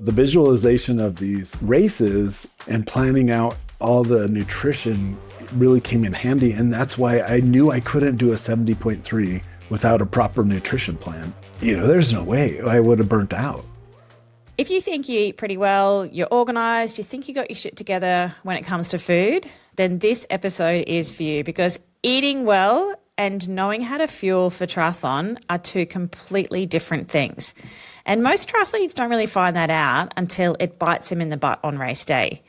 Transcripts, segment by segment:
The visualization of these races and planning out all the nutrition really came in handy. And that's why I knew I couldn't do a 70.3 without a proper nutrition plan. There's no way I would have burnt out. If you think you eat pretty well, you're organized, you think you got your shit together when it comes to food, then this episode is for you, because eating well and knowing how to fuel for triathlon are two completely different things. And most triathletes don't really find that out until it bites them in the butt on race day.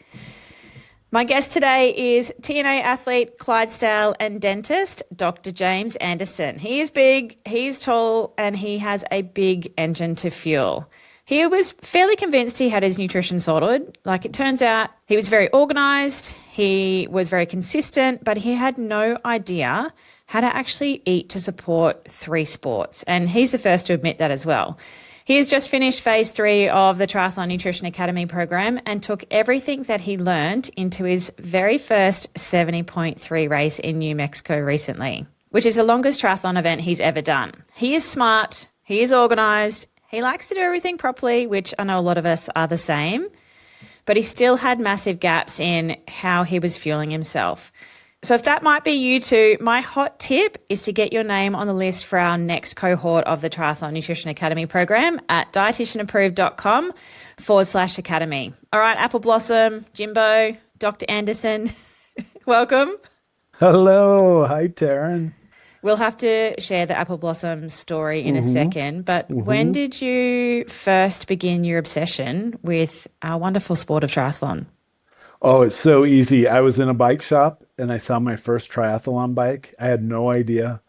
My guest today is TNA athlete, Clydesdale and dentist, Dr. James Anderson. He is big, he's tall, and he has a big engine to fuel. He was fairly convinced he had his nutrition sorted. Like, it turns out he was very organised, he was very consistent, but he had no idea how to actually eat to support 3 sports. And he's the first to admit that as well. He has just finished phase 3 of the Triathlon Nutrition Academy program and took everything that he learned into his very first 70.3 race in New Mexico recently, which is the longest triathlon event he's ever done. He is smart, he is organised, he likes to do everything properly, which I know a lot of us are the same, but he still had massive gaps in how he was fueling himself. So if that might be you too, my hot tip is to get your name on the list for our next cohort of the Triathlon Nutrition Academy program at dietitianapproved.com/academy. All right, Apple Blossom, Jimbo, Dr. Anderson, welcome. Hello. Hi, Taryn. We'll have to share the Apple Blossom story in a second, but when did you first begin your obsession with our wonderful sport of triathlon? Oh, it's so easy. I was in a bike shop and I saw my first triathlon bike. I had no idea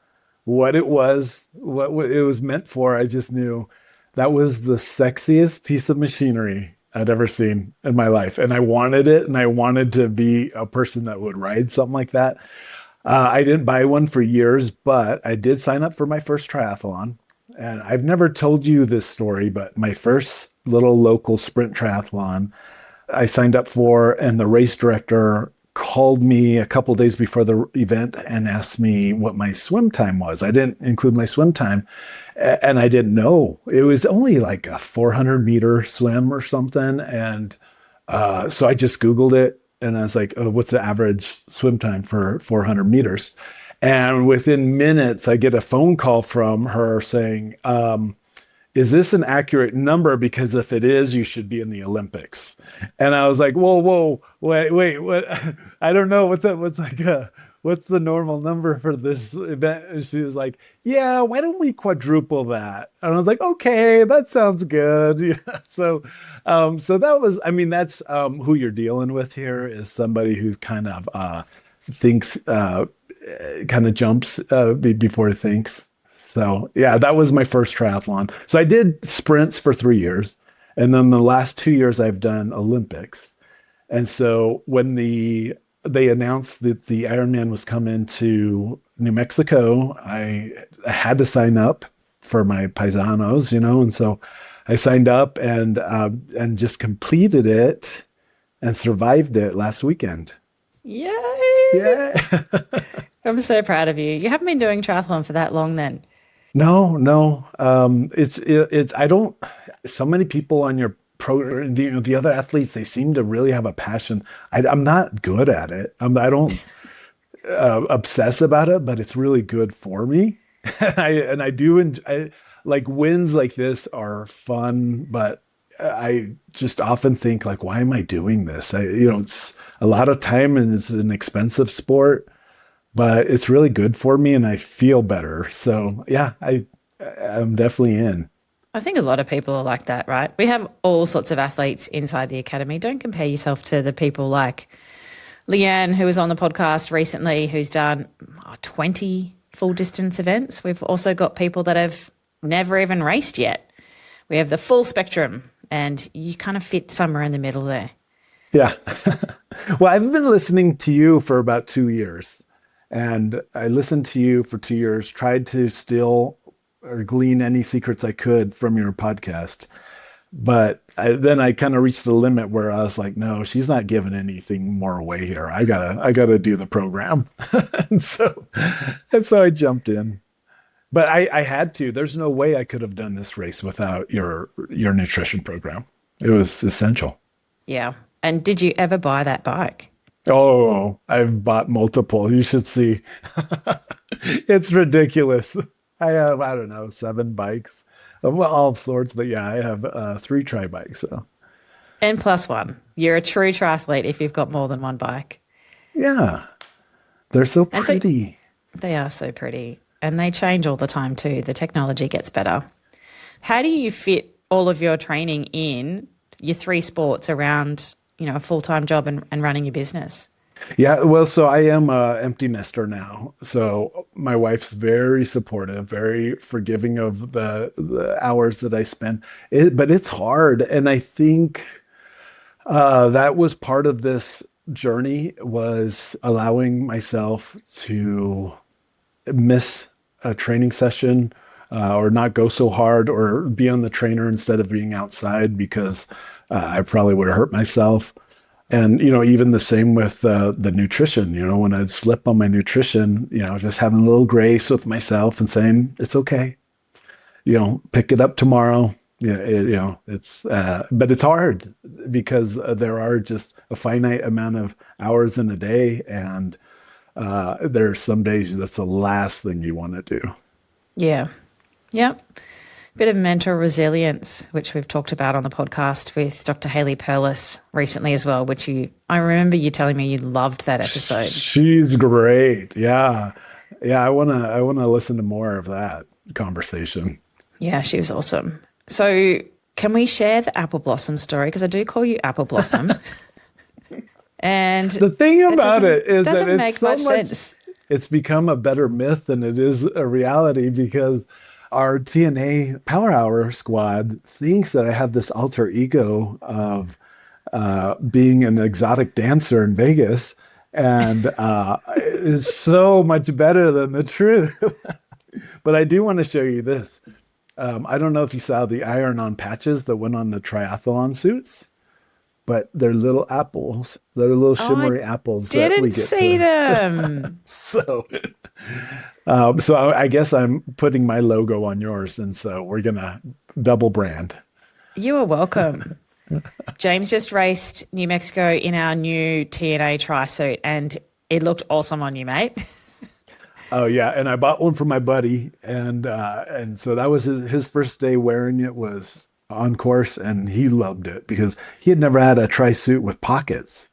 what it was, what it was meant for. I just knew that was the sexiest piece of machinery I'd ever seen in my life. And I wanted it, and I wanted to be a person that would ride something like that. I didn't buy one for years, but I did sign up for my first triathlon. And I've never told you this story, but my first little local sprint triathlon I signed up for, and the race director called me a couple of days before the event and asked me what my swim time was. I didn't include my swim time, and I didn't know. It was only like a 400-meter swim or something. And so I just Googled it, and I was like, oh, what's the average swim time for 400 meters? And within minutes, I get a phone call from her saying, is this an accurate number? Because if it is, you should be in the Olympics. And I was like, whoa, wait, what? I don't know. What's the normal number for this event? And she was like, yeah, why don't we quadruple that? And I was like, okay, that sounds good. Yeah. So that was, that's who you're dealing with here, is somebody who kind of thinks, kind of jumps before he thinks. So yeah, that was my first triathlon. So I did sprints for 3 years. And then the last 2 years I've done Olympics. And so when they announced that the Ironman was coming to New Mexico, I had to sign up for my paisanos, and so I signed up and just completed it and survived it last weekend. Yay! Yeah. I'm so proud of you. You haven't been doing triathlon for that long then? No. So many people on your program, the other athletes, they seem to really have a passion. I'm not good at it. I don't obsess about it, but it's really good for me. and I do enjoy, like, wins like this are fun, but I just often think, like, why am I doing this? It's a lot of time and it's an expensive sport, but it's really good for me and I feel better. So yeah, I'm definitely in. I think a lot of people are like that, right? We have all sorts of athletes inside the academy. Don't compare yourself to the people like Leanne, who was on the podcast recently, who's done 20 full distance events. We've also got people that have never even raced yet. We have the full spectrum, and you kind of fit somewhere in the middle there. Yeah. Well, I've been listening to you for about 2 years. And I listened to you for 2 years, tried to steal or glean any secrets I could from your podcast. But then I kind of reached the limit where I was like, no, she's not giving anything more away here. I gotta do the program. and so I jumped in. But I had to. There's no way I could have done this race without your nutrition program. It was essential. Yeah. And did you ever buy that bike? Oh, I've bought multiple. You should see. It's ridiculous. I have, I don't know, 7 bikes of all sorts, but yeah, I have 3 tri bikes. So N plus one. You're a true triathlete if you've got more than one bike. yeah, they're so And so pretty. they are so pretty. And they change all the time too. The technology gets better. How do you fit all of your training in your 3 sports around, a full-time job and running your business? Yeah, well, so I am a empty nester now. So my wife's very supportive, very forgiving of the hours that I spend. But it's hard, and I think that was part of this journey was allowing myself to miss a training session or not go so hard or be on the trainer instead of being outside because I probably would have hurt myself. And, even the same with the nutrition, when I'd slip on my nutrition, just having a little grace with myself and saying, it's okay, pick it up tomorrow. Yeah, but it's hard because there are just a finite amount of hours in a day. And there are some days that's the last thing you want to do. Yeah. Yep. Bit of mental resilience, which we've talked about on the podcast with Dr. Hayley Perlis recently as well, which I remember you telling me you loved that episode. She's great. Yeah. Yeah. I want to listen to more of that conversation. Yeah, she was awesome. So can we share the apple blossom story? Because I do call you Apple Blossom. And the thing about it is that doesn't it's make so much sense. It's become a better myth than it is a reality because our TNA Power Hour squad thinks that I have this alter ego of being an exotic dancer in Vegas, and is so much better than the truth. But I do want to show you this. I don't know if you saw the iron-on patches that went on the triathlon suits, but they're little apples. They're little shimmery apples that we Didn't get see to. them. So I guess I'm putting my logo on yours, and so we're gonna double brand. You are welcome. James just raced New Mexico in our new TNA tri-suit, and it looked awesome on you, mate. Oh yeah, and I bought one for my buddy, and so that was his first day wearing it was on course, and he loved it because he had never had a tri-suit with pockets.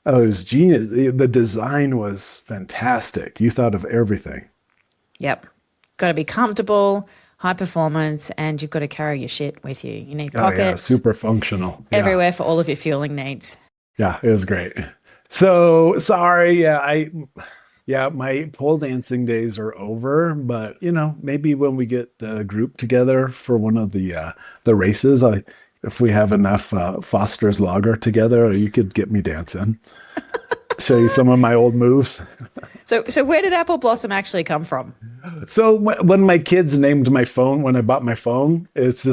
Oh, it was genius. The design was fantastic. You thought of everything. Yep. Got to be comfortable, high performance, and you've got to carry your shit with you. You need pockets. Oh yeah, super functional. Everywhere for all of your fueling needs. Yeah, it was great. So sorry. Yeah, my pole dancing days are over, but maybe when we get the group together for one of the races, if we have enough Foster's Lager together, you could get me dancing. Show you some of my old moves. So where did Apple Blossom actually come from? So when my kids named my phone, when I bought my phone, it's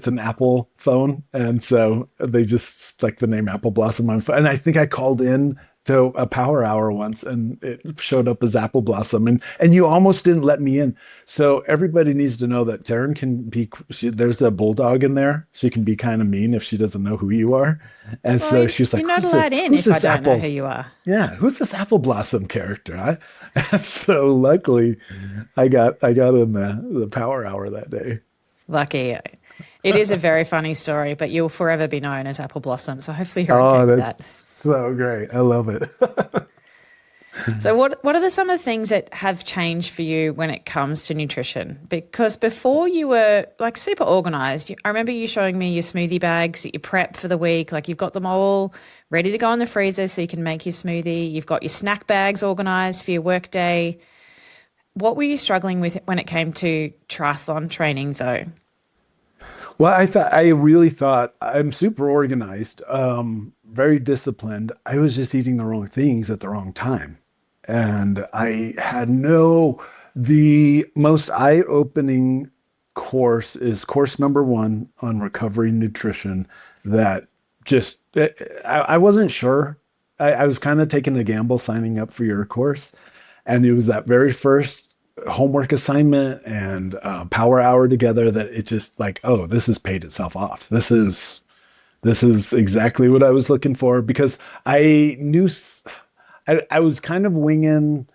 an Apple phone, and so they just stuck the name Apple Blossom on my phone. And I think I called in to a power hour once and it showed up as Apple Blossom and you almost didn't let me in. So everybody needs to know that Taryn can be, there's a bulldog in there. She can be kind of mean if she doesn't know who you are. And so she's like, you're not allowed in if I don't know who you are. Yeah. Who's this Apple Blossom character? And so luckily I got in the power hour that day. Lucky. It is a very funny story, but you'll forever be known as Apple Blossom. So hopefully you're okay with that. So great. I love it. So what are some of the things that have changed for you when it comes to nutrition? Because before you were like super organized. I remember you showing me your smoothie bags that you prep for the week. Like you've got them all ready to go in the freezer so you can make your smoothie. You've got your snack bags organized for your work day. What were you struggling with when it came to triathlon training though? Well, I really thought I'm super organized, very disciplined. I was just eating the wrong things at the wrong time. And I had the most eye-opening course is course number 1 on recovery nutrition that just, I wasn't sure. I was kind of taking a gamble signing up for your course. And it was that very first homework assignment and power hour together that it just like, oh, this has paid itself off. This is This is exactly what I was looking for because I knew I was kind of winging,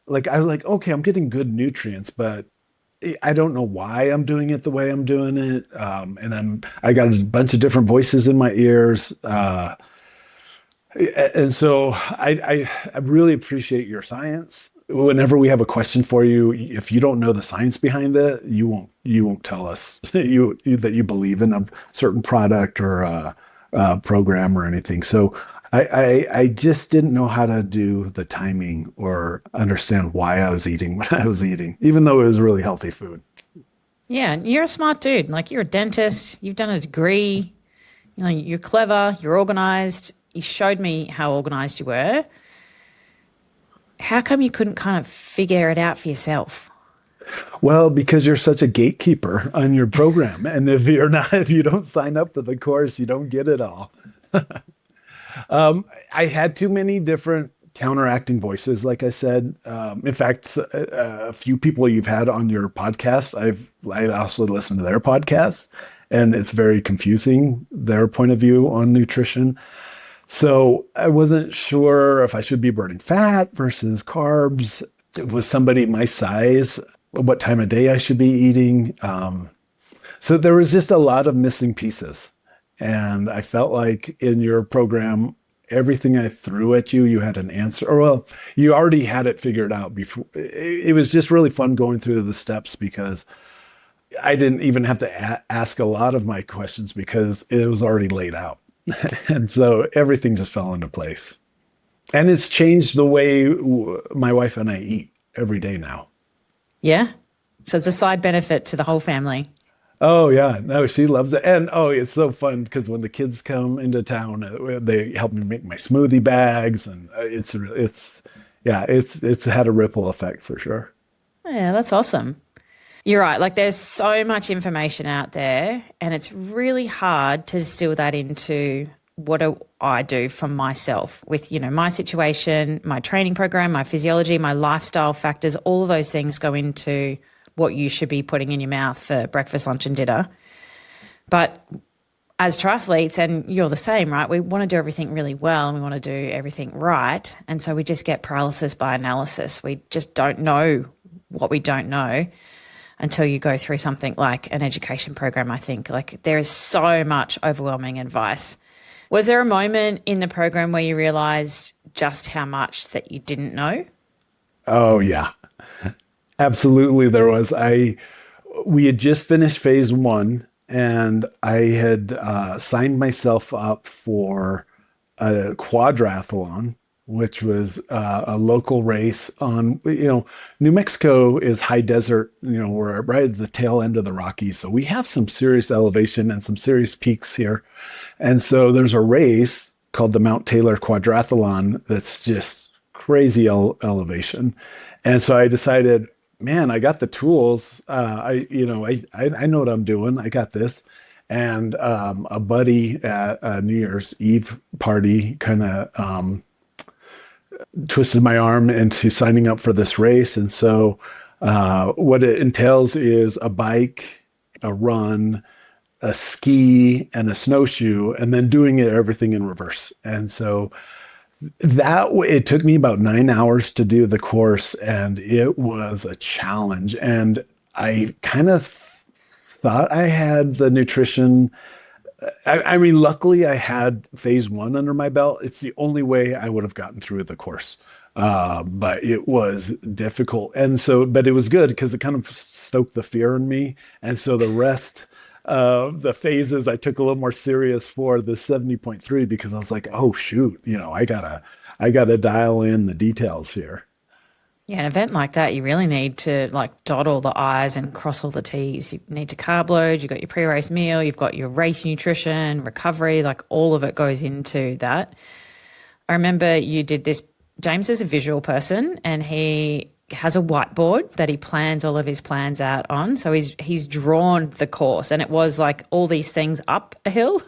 like, I was like, okay, I'm getting good nutrients, but I don't know why I'm doing it the way I'm doing it. And I got a bunch of different voices in my ears. And so I really appreciate your science. Whenever we have a question for you, if you don't know the science behind it, you won't tell us that you believe in a certain product or program or anything. So I just didn't know how to do the timing or understand why I was eating what I was eating, even though it was really healthy food. Yeah, you're a smart dude. Like you're a dentist, you've done a degree, you know, you're clever, you're organized. You showed me how organized you were. How come you couldn't kind of figure it out for yourself? Well, because you're such a gatekeeper on your program, and if you don't sign up for the course, you don't get it all. I had too many different counteracting voices, like I said. In fact, a few people you've had on your podcast, I also listened to their podcasts, and it's very confusing, their point of view on nutrition. So I wasn't sure if I should be burning fat versus carbs. Was somebody my size, what time of day I should be eating. So there was just a lot of missing pieces. And I felt like in your program, everything I threw at you, you had an answer. Or, well, you already had it figured out before. It was just really fun going through the steps because I didn't even have to ask a lot of my questions because it was already laid out. And so everything just fell into place. And it's changed the way my wife and I eat every day now. Yeah. So it's a side benefit to the whole family. Oh yeah, no, she loves it, and oh, it's so fun because when the kids come into town, they help me make my smoothie bags, and it's had a ripple effect for sure. Yeah, that's awesome. You're right. Like there's so much information out there, and it's really hard to distill that into what do I do for myself with, you know, my situation, my training program, my physiology, my lifestyle factors, all of those things go into what you should be putting in your mouth for breakfast, lunch, and dinner. But as triathletes, and you're the same, right? We want to do everything really well and we want to do everything right. And so we just get paralysis by analysis. We just don't know what we don't know until you go through something like an education program, I think. Like there is so much overwhelming advice. Was there a moment in the program where you realized just how much that you didn't know? Oh yeah, absolutely. There was. We had just finished phase one, and I had signed myself up for a quadrathlon, which was a local race on, New Mexico is high desert, we're right at the tail end of the Rockies. So we have some serious elevation and some serious peaks here. And so there's a race called the Mount Taylor Quadrathlon that's just crazy elevation. And so I decided, man, I got the tools. I know what I'm doing. I got this. And a buddy at a New Year's Eve party kind of twisted my arm into signing up for this race. And so what it entails is a bike, a run, a ski, and a snowshoe, and then doing everything in reverse. And so it took me about 9 hours to do the course, and it was a challenge. And I kind of thought I had the nutrition. I mean, luckily I had phase one under my belt. It's the only way I would have gotten through the course. But it was difficult. And so, but it was good because it kind of stoked the fear in me. And so the rest of the phases I took a little more serious for the 70.3 because I was like, oh shoot, I gotta dial in the details here. Yeah, an event like that, you really need to like dot all the I's and cross all the T's. You need to carb load, you've got your pre-race meal, you've got your race nutrition, recovery, like all of it goes into that. I remember you did this. James is a visual person and he has a whiteboard that he plans all of his plans out on. So he's drawn the course, and it was like all these things up a hill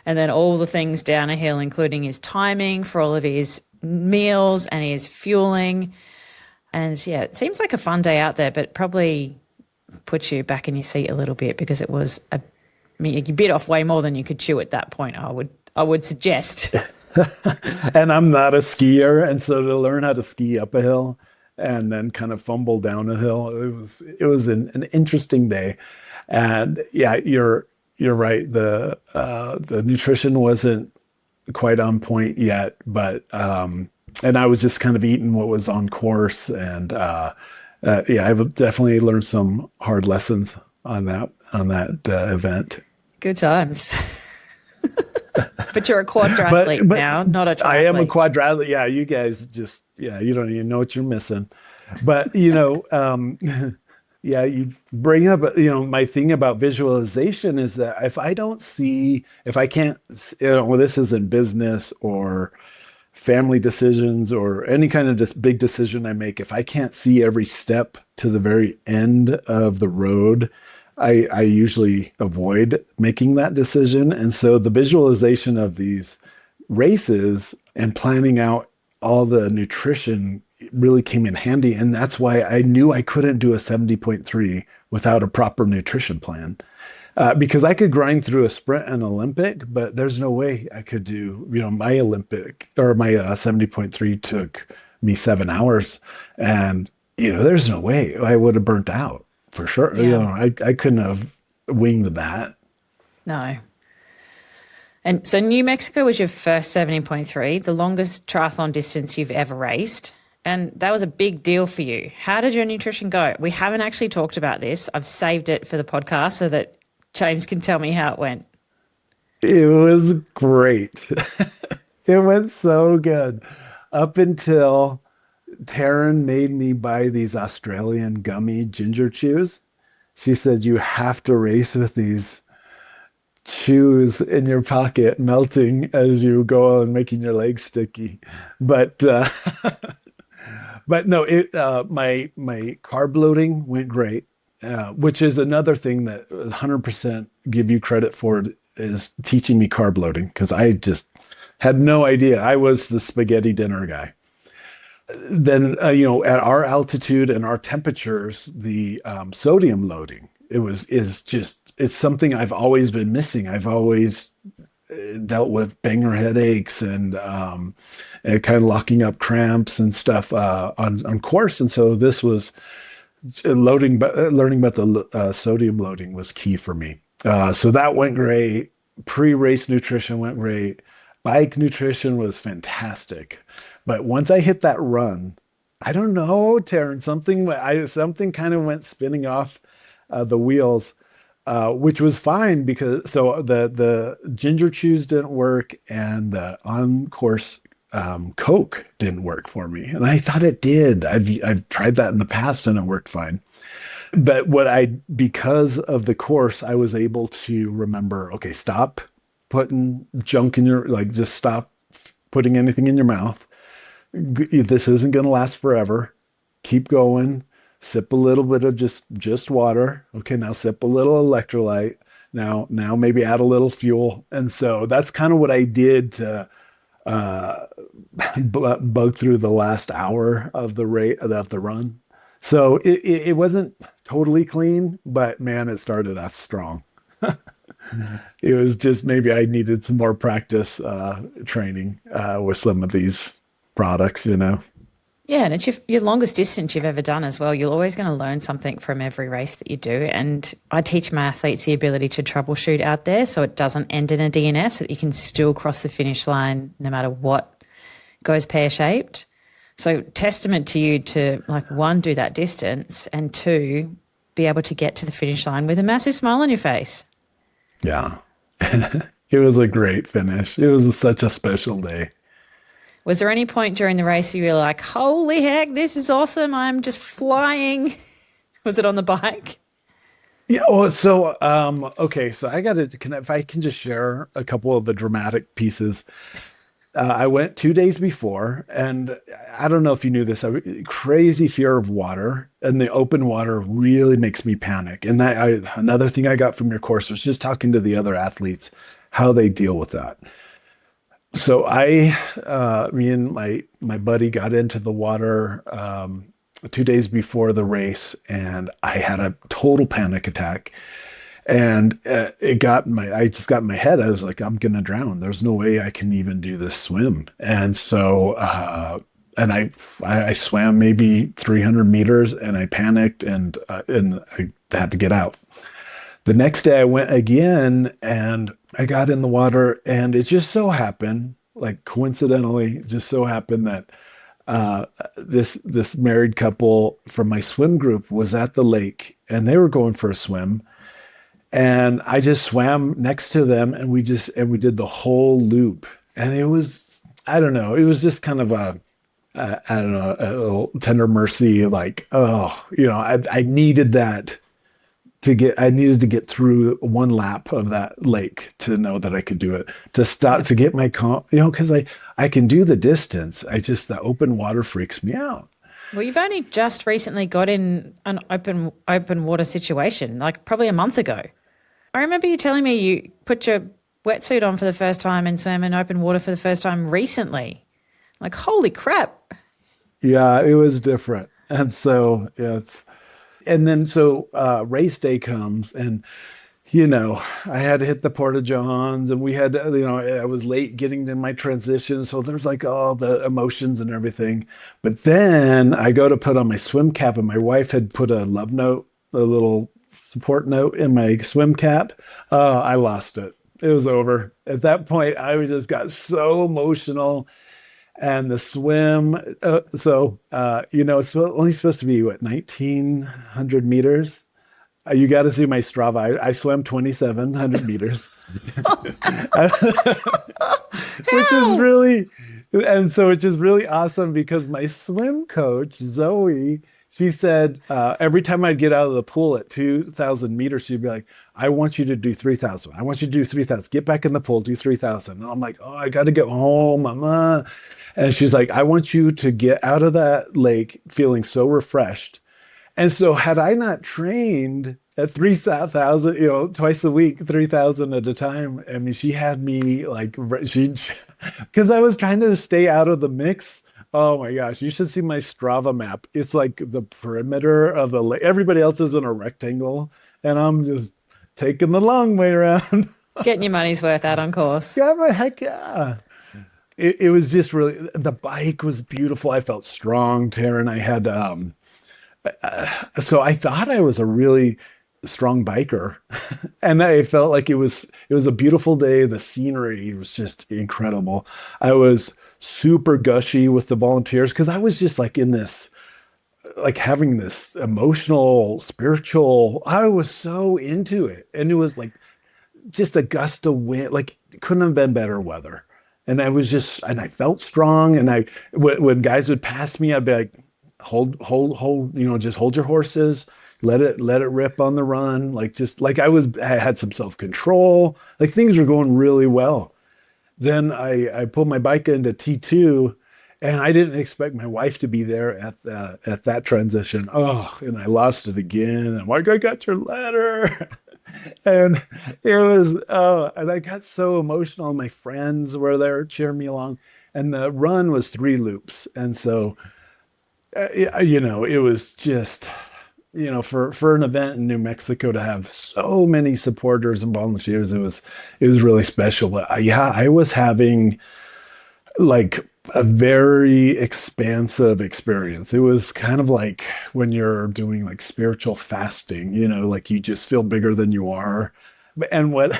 and then all the things down a hill, including his timing for all of his meals and his fueling. And yeah, it seems like a fun day out there, but probably puts you back in your seat a little bit because it was a mean, you bit off way more than you could chew at that point, I would suggest. And I'm not a skier, and so to learn how to ski up a hill and then kind of fumble down a hill, it was an interesting day. And yeah, you're right. The nutrition wasn't quite on point yet, but and I was just kind of eating what was on course, and yeah, I've definitely learned some hard lessons on that event. Good times. But you're a quadrathlete but now, not a triathlete. I am a quadrathlete. Yeah, you guys just, yeah, you don't even know what you're missing. But, yeah, you bring up, my thing about visualization is that if I can't, well, this isn't business or family decisions or any kind of just big decision I make, if I can't see every step to the very end of the road, I usually avoid making that decision. And so the visualization of these races and planning out all the nutrition really came in handy. And that's why I knew I couldn't do a 70.3 without a proper nutrition plan. Because I could grind through a sprint and Olympic, but there's no way I could do, my Olympic or my 70.3 took me 7 hours. And, there's no way I would have burnt out. For sure. Yeah. I couldn't have winged that. No. And so New Mexico was your first 70.3, the longest triathlon distance you've ever raced. And that was a big deal for you. How did your nutrition go? We haven't actually talked about this. I've saved it for the podcast so that James can tell me how it went. It was great. It went so good up until Taryn made me buy these Australian gummy ginger chews. She said, you have to race with these chews in your pocket, melting as you go and making your legs sticky. But but no, my carb loading went great, which is another thing that 100% give you credit for, is teaching me carb loading, because I just had no idea. I was the spaghetti dinner guy. Then, at our altitude and our temperatures, the sodium loading, it's something I've always been missing. I've always dealt with banger headaches and kind of locking up cramps and stuff on course. And so this was learning about the sodium loading was key for me. So that went great. Pre-race nutrition went great. Bike nutrition was fantastic. But once I hit that run, I don't know, Taryn, something kind of went spinning off the wheels, which was fine, because so the ginger chews didn't work and the on course Coke didn't work for me, and I thought it did. I've tried that in the past and it worked fine. But because of the course, I was able to remember, okay, stop putting junk in just stop putting anything in your mouth. This isn't going to last forever. Keep going. Sip a little bit of just water. Okay, now sip a little electrolyte. Now maybe add a little fuel. And so that's kind of what I did to bug through the last hour of the run. So it wasn't totally clean, but man, it started off strong. It was just, maybe I needed some more practice training with some of these products, Yeah, and it's your longest distance you've ever done as well. You're always going to learn something from every race that you do. And I teach my athletes the ability to troubleshoot out there so it doesn't end in a DNF, so that you can still cross the finish line no matter what goes pear-shaped. So testament to you to, one, do that distance, and two, be able to get to the finish line with a massive smile on your face. Yeah. It was a great finish. It was such a special day. Was there any point during the race you were like, holy heck, this is awesome, I'm just flying? Was it on the bike? Yeah. Well, so, okay. So I got to connect, if I can just share a couple of the dramatic pieces. I went 2 days before, and I don't know if you knew this, I crazy fear of water, and the open water really makes me panic. And another thing I got from your course was just talking to the other athletes, how they deal with that. So me and my buddy got into the water 2 days before the race, and I had a total panic attack. And I just got in my head. I was like, I'm gonna drown. There's no way I can even do this swim. And so, and I swam maybe 300 meters, and I panicked, and I had to get out. The next day I went again, and I got in the water, and it just so happened, like coincidentally, just so happened that this married couple from my swim group was at the lake, and they were going for a swim, and I just swam next to them, and we did the whole loop, and it was, I don't know, it was just kind of I don't know, a little tender mercy, like, oh, I needed that I needed to get through one lap of that lake to know that I could do it, to stop, to get my because I can do the distance. The open water freaks me out. Well, you've only just recently got in an open water situation, like probably a month ago. I remember you telling me you put your wetsuit on for the first time and swam in open water for the first time recently. Like, holy crap. Yeah, it was different. And so, and then so race day comes, and I had to hit the porta johns, and we had to, I was late getting to my transition, so there's like all the emotions and everything. But then I go to put on my swim cap, and my wife had put a love note, a little support note in my swim cap. I lost it. It was over. At that point, I just got so emotional. And the swim, it's only supposed to be, 1,900 meters? You got to see my Strava. I swam 2,700 meters, which is really awesome, because my swim coach, Zoe, she said every time I'd get out of the pool at 2,000 meters, she'd be like, I want you to do 3,000. I want you to do 3,000. Get back in the pool, do 3,000. And I'm like, oh, I got to get home, mama. And she's like, I want you to get out of that lake feeling so refreshed. And so had I not trained at 3,000, twice a week, 3,000 at a time, I mean, she had me like, because I was trying to stay out of the mix. Oh my gosh, you should see my Strava map. It's like the perimeter of the lake. Everybody else is in a rectangle, and I'm just taking the long way around. Getting your money's worth out on course. Yeah, but heck yeah. It was just really, the bike was beautiful. I felt strong, Taryn. I had, so I thought I was a really strong biker, and I felt like it was a beautiful day. The scenery was just incredible. I was super gushy with the volunteers, because I was just like in this, like having this emotional, spiritual, I was so into it. And it was like just a gust of wind, like it couldn't have been better weather. And I felt strong. And when guys would pass me, I'd be like, hold, just hold your horses, let it rip on the run. Like, just like I had some self-control, like things were going really well. Then I pulled my bike into T2, and I didn't expect my wife to be there at that transition. Oh, and I lost it again. And I'm like, I got your letter. And it was, and I got so emotional. My friends were there cheering me along, and the run was 3 loops. And so, it was just, for an event in New Mexico to have so many supporters and volunteers, it was really special. But I was having like a very expansive experience. It was kind of like when you're doing like spiritual fasting, like you just feel bigger than you are. And what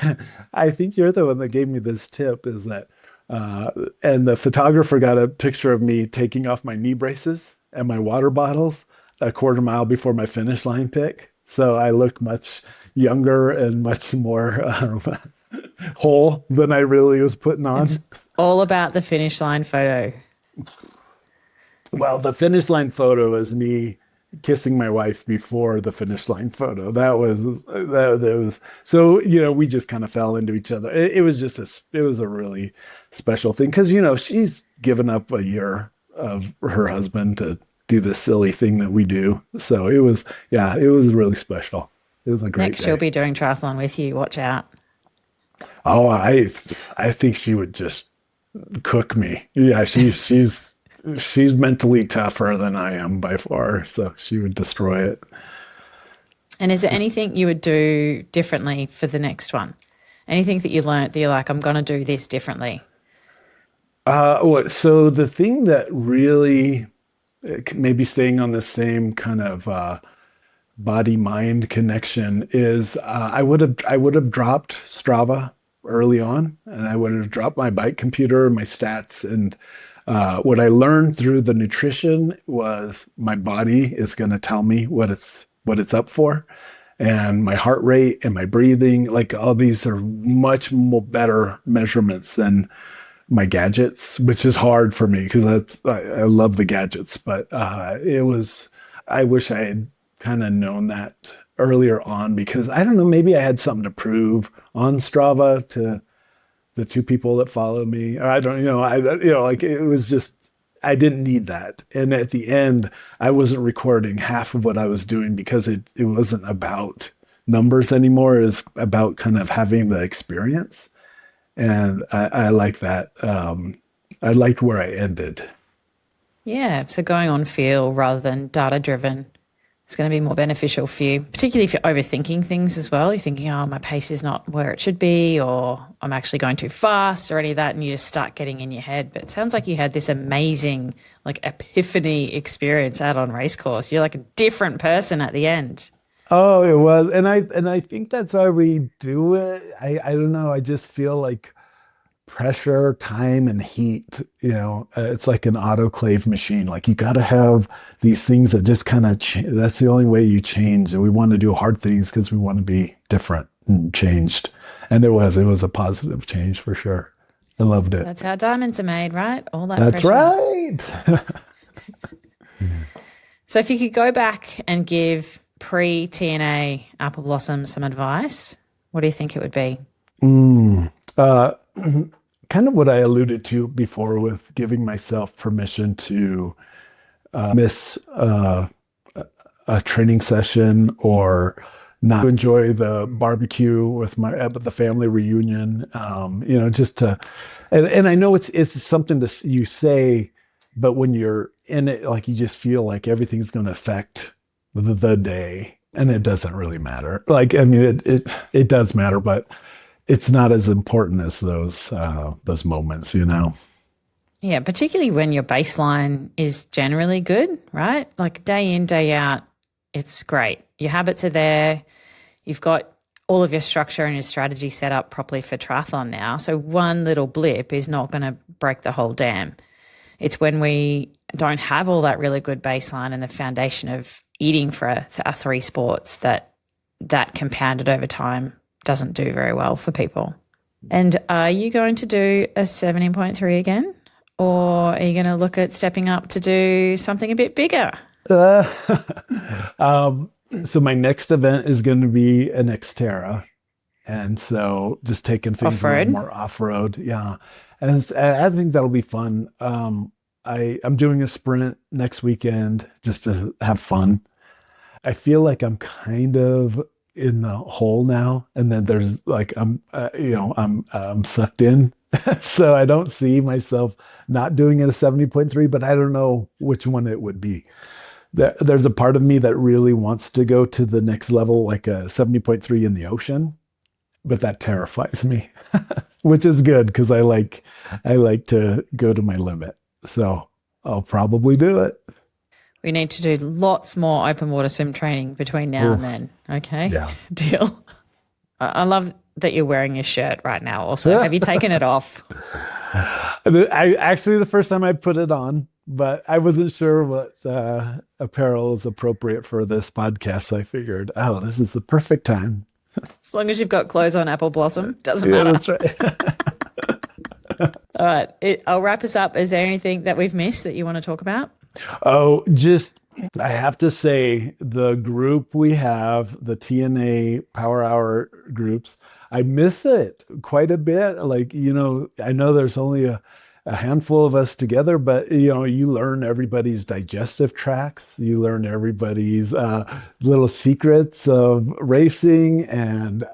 I think you're the one that gave me this tip is that, and the photographer got a picture of me taking off my knee braces and my water bottles a quarter mile before my finish line pick. So I look much younger and much more whole than I really was putting on. It's all about the finish line photo. Well, the finish line photo is me kissing my wife before the finish line photo. That was so, we just kind of fell into each other. It was a really special thing, because she's given up a year of her husband to do this silly thing that we do. So it was really special. It was a great Next day. she'll be doing triathlon with you. Watch out. Oh, I think she would just cook me. Yeah, she's mentally tougher than I am by far, so she would destroy it. And is there anything you would do differently for the next one? Anything that you learnt that you're like, I'm going to do this differently? So the thing that really maybe staying on the same kind of body mind connection is I would have dropped Strava early on, and I would have dropped my bike computer, my stats, and what I learned through the nutrition was my body is going to tell me what it's up for, and my heart rate and my breathing, like all these are much more better measurements than my gadgets, which is hard for me because I love the gadgets, but I wish I had kind of known that earlier on because I don't know, maybe I had something to prove on Strava to the two people that follow me. Or I don't, like it was just, I didn't need that. And at the end, I wasn't recording half of what I was doing because it wasn't about numbers anymore. It's about kind of having the experience. And I like that. I liked where I ended. Yeah. So going on feel rather than data driven. It's going to be more beneficial for you, particularly if you're overthinking things as well. You're thinking, oh, my pace is not where it should be, or I'm actually going too fast, or any of that, and you just start getting in your head. But it sounds like you had this amazing, like, epiphany experience out on racecourse. You're like a different person at the end. Oh, it was, and I think that's why we do it. I don't know. I just feel like pressure, time, and heat. It's like an autoclave machine. Like you got to have these things that just kind of that's the only way you change. And we want to do hard things because we want to be different and changed. And it was a positive change for sure. I loved it. That's how diamonds are made, right? All that That's pressure. right. So if you could go back and give pre-TNA Apple Blossom some advice, what do you think it would be? Uh, kind of what I alluded to before with giving myself permission to miss a training session or not enjoy the barbecue with the family reunion. Just to, and I know it's something that you say, but when you're in it, like you just feel like everything's going to affect the day, and it doesn't really matter. Like I mean, it does matter, but it's not as important as those moments. Yeah, particularly when your baseline is generally good, right? Like day in, day out, it's great. Your habits are there. You've got all of your structure and your strategy set up properly for triathlon now. So one little blip is not going to break the whole dam. It's when we don't have all that really good baseline and the foundation of eating for our three sports that compounded over time doesn't do very well for people. And are you going to do a 17.3 again? Or are you going to look at stepping up to do something a bit bigger? Uh, so my next event is going to be an Xterra. And so just taking things a little more off-road. Yeah. And I think that'll be fun. I'm doing a sprint next weekend just to have fun. I feel like I'm kind of in the hole now, and then there's like I'm sucked in, so I don't see myself not doing it a 70.3, but I don't know which one it would be. There's a part of me that really wants to go to the next level, like a 70.3 in the ocean, but that terrifies me, which is good because I like to go to my limit, so I'll probably do it. We need to do lots more open water swim training between now and then. Okay. Yeah. Deal. I love that you're wearing your shirt right now. Also, have you taken it off? I actually, the first time I put it on, but I wasn't sure what apparel is appropriate for this podcast. So I figured, this is the perfect time. As long as you've got clothes on Apple Blossom, doesn't matter. That's right. All right. I'll wrap us up. Is there anything that we've missed that you want to talk about? Oh, I have to say the group we have, the TNA Power Hour groups, I miss it quite a bit. Like, I know there's only a handful of us together, but you learn everybody's digestive tracts, you learn everybody's little secrets of racing, and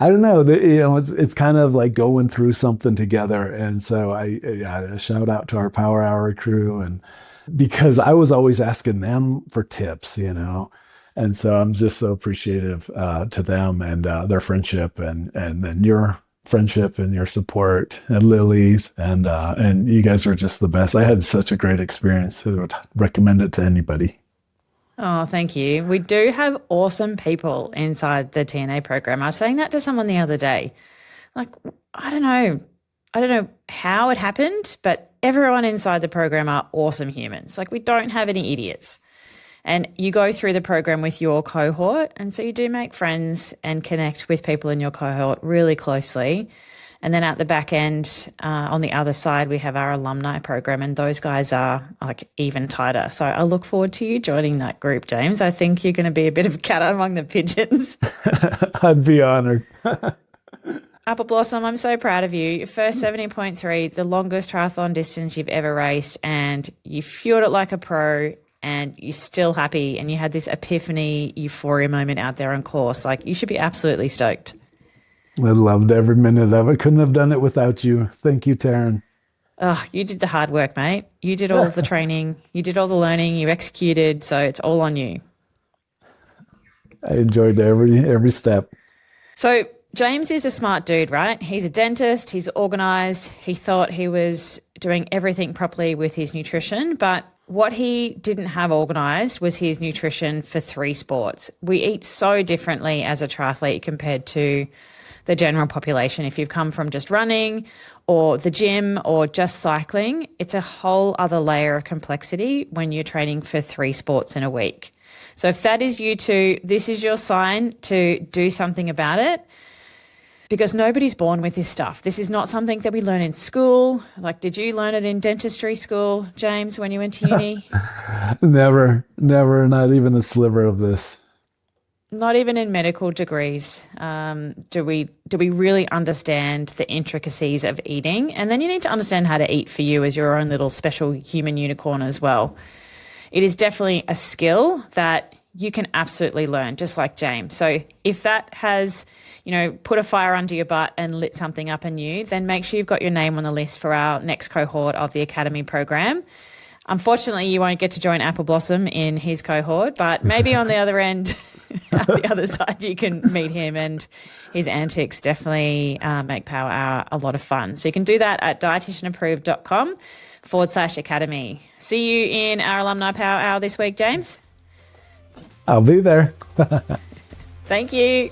I don't know, it's kind of like going through something together. And so a shout out to our Power Hour crew, and because I was always asking them for tips, and And so I'm just so appreciative to them and their friendship and then your friendship and your support and Lily's and you guys were just the best. I had such a great experience. I would recommend it to anybody. Oh, thank you. We do have awesome people inside the TNA program. I was saying that to someone the other day. Like, I don't know. I don't know how it happened, but everyone inside the program are awesome humans. Like, we don't have any idiots. And you go through the program with your cohort, and so you do make friends and connect with people in your cohort really closely. And then at the back end, on the other side, we have our alumni program, and those guys are like even tighter. So I look forward to you joining that group, James. I think you're going to be a bit of a cat among the pigeons. I'd be honored. Apple Blossom, I'm so proud of you. Your first 70.3, the longest triathlon distance you've ever raced, and you fueled it like a pro, and you're still happy, and you had this epiphany euphoria moment out there on course. Like, you should be absolutely stoked. I loved every minute of it. Couldn't have done it without you. Thank you, Taryn. Oh, you did the hard work, mate. You did all of the training. You did all the learning. You executed. So it's all on you. I enjoyed every step. So James is a smart dude, right? He's a dentist. He's organized. He thought he was doing everything properly with his nutrition, but what he didn't have organized was his nutrition for 3 sports. We eat so differently as a triathlete compared to the general population. If you've come from just running or the gym or just cycling, it's a whole other layer of complexity when you're training for 3 sports in a week. So if that is you too, this is your sign to do something about it, because nobody's born with this stuff. This is not something that we learn in school. Like, did you learn it in dentistry school, James, when you went to uni? Never, not even a sliver of this. Not even in medical degrees do we really understand the intricacies of eating. And then you need to understand how to eat for you as your own little special human unicorn as well. It is definitely a skill that you can absolutely learn, just like James. So if that has, put a fire under your butt and lit something up in you, then make sure you've got your name on the list for our next cohort of the Academy program. Unfortunately, you won't get to join Apple Blossom in his cohort, but maybe on the other end, on the other side, you can meet him, and his antics definitely make Power Hour a lot of fun. So you can do that at dietitianapproved.com/academy. See you in our Alumni Power Hour this week, James. I'll be there. Thank you.